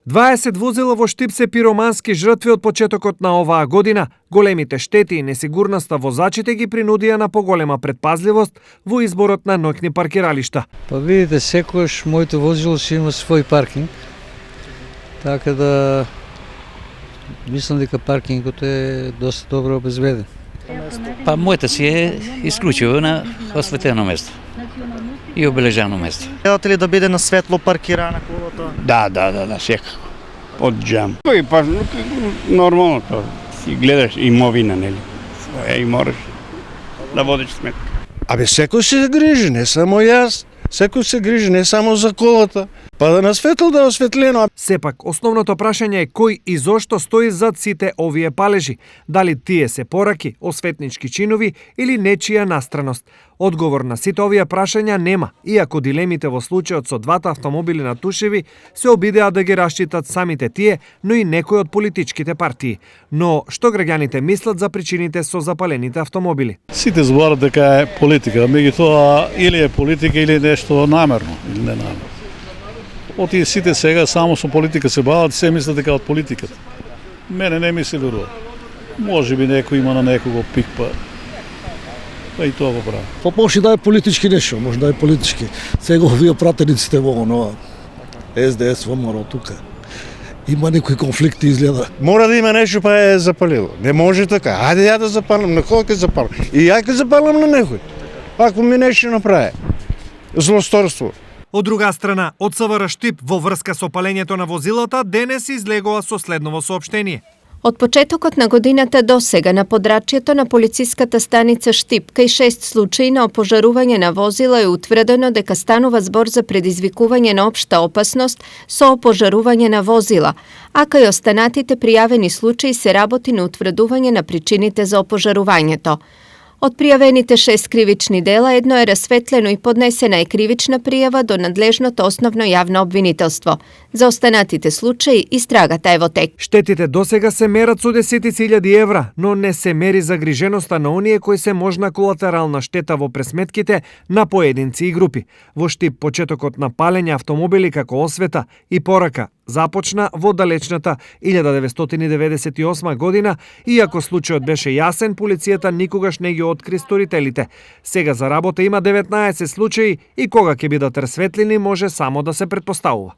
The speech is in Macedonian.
20 возила во Штип се пиромански жртви од почетокот на оваа година. Големите штети и несигурноста возачите ги принудија на поголема предпазливост во изборот на ноќни паркиралишта. Па видите, секојаш моето возило си има свој паркинг, така да мислам дека паркингот е доста добро обезбеден. Па мојата си е исклучиво на осветено место и обележано место. Гледате ли да биде на светло паркирана колата? Да, секако. Од джам. Кој па нормално тоа. Си гледаш имовина, нели? Своја и мораш да водиш сметка. Абе секој се грижи, не само јас. Секој се грижи не само за колата, па да на светло да е осветлено. Сепак, основното прашање е кој и зошто стои зад сите овие палежи. Дали тие се пораки, осветнички чинови или нечија настраност? Одговор на сите овие прашања нема, иако дилемите во случајот со двата автомобили на Тушеви се обидеа да ги расчитат самите тие, но и некои од политичките партии. Но што граѓаните мислат за причините со запалените автомобили? Сите зборат дека е политика, меѓутоа или е политика или нешто намерно или ненамерно. Отие сите сега само со политика се бават и се мислат дека од политиката. Мене не ми се верува. Може би некој има на некого пик, па и тоа го прави. Па може да е политички нешто, може да е политички. Сега овие пратениците во оно СДС ВМРО тука. Има некои конфликти изгледа. Мора да има нешто па е запалило. Не може така. Ајде ја да запалам, на кој ќе запалам? И ја ќе запалам на некој. Ако ми нешто направи. Злосторство. Од друга страна, од СВР Штип во врска со палењето на возилата денес излегува со следново соопштение. Од почетокот на годината до сега на подрачјето на полициската станица Штип кај 6 случаи на опожарување на возила е утврдено дека станува збор за предизвикување на општа опасност со опожарување на возила, а кај останатите пријавени случаи се работи на утврдување на причините за опожарувањето. Од пријавените 6 кривични дела, едно е расветлено и поднесена е кривична пријава до надлежното основно јавно обвинителство. За останатите случаи истрагата е во тек. Штетите досега се мерат со 10.000 евра, но не се мери загриженоста на оние кои се можна колатерална штета во пресметките на поединци и групи. Во Штип почетокот на палење автомобили како освета и порака започна во далечната 1998 година, иако случајот беше јасен, полицијата никогаш не ги откри сторителите. Сега за работа има 19 случаи и кога ќе бидат расветлени може само да се претпоставува.